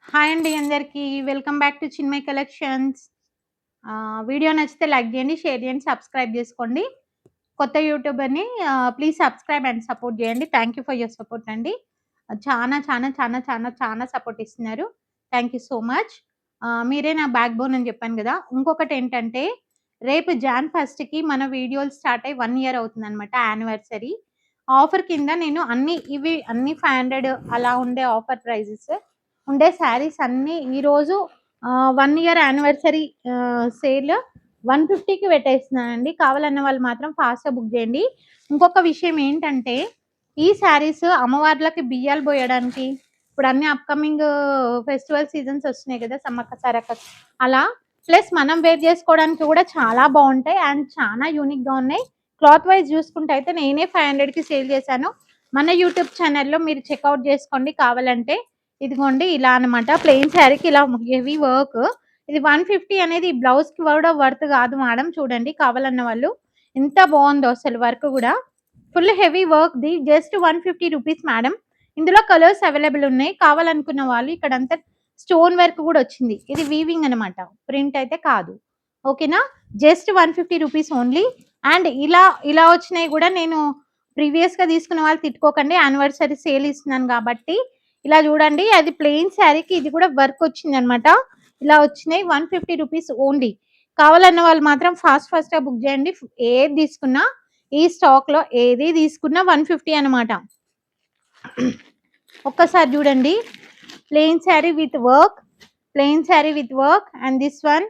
Hi అండి అందరికీ. Welcome back to Chinmay collections. Video నచ్చితే లైక్ చేయండి, షేర్ చేయండి, సబ్స్క్రైబ్ చేసుకోండి. కొత్త యూట్యూబర్‌ని ప్లీజ్ సబ్స్క్రైబ్ అండ్ సపోర్ట్ చేయండి. Thank you for your support అండి. చానా సపోర్ట్ ఇస్తున్నారు. Thank you so much. మీరే నా బ్యాక్ బోన్ అని చెప్పాను గదా! ఇంకొకటేంటంటే రేపు జాన్ ఫస్ట్‌కి మన వీడియోలు స్టార్ట్ అయ్యి 1 ఇయర్ అవుతుందనమాట యానివర్సరీ. ఆఫర్ కింద నేను అన్ని 500 అలా ఉండే ఆఫర్ ప్రైజెస్ ఉండే శారీస్ అన్నీ ఈరోజు 1 ఇయర్ యానివర్సరీ సేల్ 150కి పెట్టేస్తున్నానండి. కావాలన్న వాళ్ళు మాత్రం ఫాస్ట్‌గా బుక్ చేయండి. ఇంకొక విషయం ఏంటంటే, ఈ శారీస్ అమ్మవార్లకి బియ్యాలు బోయడానికి ఇప్పుడు అన్ని అప్‌కమింగ్ ఫెస్టివల్ సీజన్స్ వస్తున్నాయి కదా! సమ్మక్క సారక్క అలా. ప్లస్ మనం వేర్ చేసుకోవడానికి కూడా చాలా బావుంటాయి. అండ్ చాలా యూనిక్‌గా ఉన్నాయి. క్లాత్ వైస్ చూసుకుంటే అయితే నేనే 500కి సేల్ చేశాను. మన యూట్యూబ్ ఛానెల్‌లో మీరు చెక్‌ఔట్ చేసుకోండి కావాలంటే. ఇదిగోండి ఇలా అనమాట. ప్లెయిన్ శారీకి ఇలా హెవీ వర్క్. ఇది 150 అనేది బ్లౌజ్‌కి కూడా వర్త్ కాదు మేడం. చూడండి కావాలన్న వాళ్ళు. ఎంత బావుందో అసలు వర్క్ గూడా. ఫుల్ హెవీ వర్క్‌ది జస్ట్ 150 రూపీస్ మేడం. ఇందులో కలర్స్ అవైలబుల్ ఉన్నాయి. కావాలనుకున్న వాళ్ళు ఇక్కడంతా స్టోన్ వర్క్ గూడా వచ్చింది. ఇది వీవింగ్ అనమాట. ప్రింట్ అయితే కాదు. ఓకేనా? Just 150 rupees only. అండ్ ఇలా వచ్చినయి గూడా నేను ప్రీవియస్‌గా తీసుకున్న వాళ్ళు తిట్టుకోకండి. యానివర్సరీ సేల్ ఇస్తున్నాను గాబట్టి ఇలా చూడండి. అది ప్లెయిన్ శారీకి ఇది కూడా వర్క్ వచ్చిందనమాట. ఇలా వచ్చినాయి 150 రూపీస్ ఓన్లీ. కావాలన్న వాళ్ళు మాత్రం ఫాస్ట్‌గా బుక్ చేయండి. ఏది తీసుకున్నా ఈ స్టాక్‌లో ఏది తీసుకున్నా 150 అనమాట. ఒక్కసారి చూడండి. Plain sari with work, plain sari with work and this one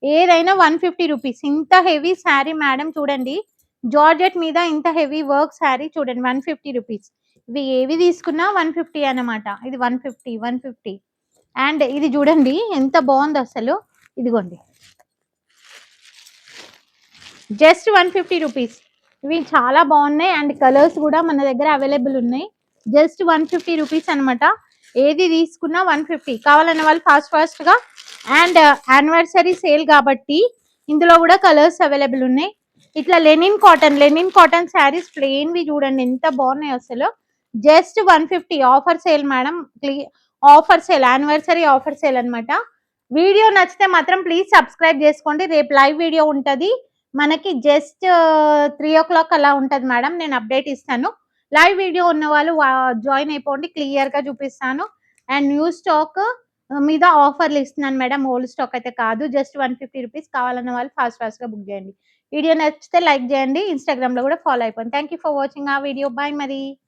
ఏదైనా 150 రూపీస్. ఇంత హెవీ శారీ మేడం చూడండి. జార్జెట్ మీద ఇంత హెవీ వర్క్ శారీ చూడండి 150 రూపీస్. ఇవి ఏవి తీసుకున్నా 150 అనమాట. ఇది 150 అండ్ ఇది చూడండి ఎంత బావుందో అసలు. ఇదిగోండి. Just 150 rupees. ఇవి చాలా బావున్నాయి అండ్ కలర్స్ కూడా మన దగ్గర అవైలబుల్ ఉన్నాయి. జస్ట్ 150 రూపీస్ అనమాట. ఏది తీసుకున్నా 150. కావాలన్న వాళ్ళు ఫాస్ట్‌గా అండ్ యానివర్సరీ సేల్ కాబట్టి ఇందులో కూడా కలర్స్ అవైలబుల్ ఉన్నాయి. ఇట్లా లెనిన్ కాటన్ శారీస్ ప్లెయిన్‌వి చూడండి ఎంత బాగున్నాయో అసలు. Just 150 offer sale madam. Offer sale anniversary offer sale అనమాట. వీడియో నచ్చితే మాత్రం ప్లీజ్ సబ్స్క్రైబ్ చేసుకోండి. రేపు లైవ్ వీడియో ఉంటది. మనకి జస్ట్ 3:00 అలా ఉంటది మేడం. నేను అప్డేట్ ఇస్తాను. లైవ్ వీడియో ఉన్న వాళ్ళు జాయిన్ అయిపోండి. క్లియర్‌గా చూపిస్తాను. అండ్ న్యూ స్టాక్ మీద ఆఫర్‌లు ఇస్తున్నాను మేడం. ఓల్డ్ స్టాక్ అయితే కాదు. Just 150 rupees. కావాలన్న వాళ్ళు ఫాస్ట్‌గా బుక్ చేయండి. వీడియో నచ్చితే లైక్ చేయండి. ఇన్‌స్టాగ్రామ్‌లో కూడా ఫాలో అయిపోండి. థాంక్ యూ ఫర్ వాచింగ్ ఆ వీడియో. బై మరి.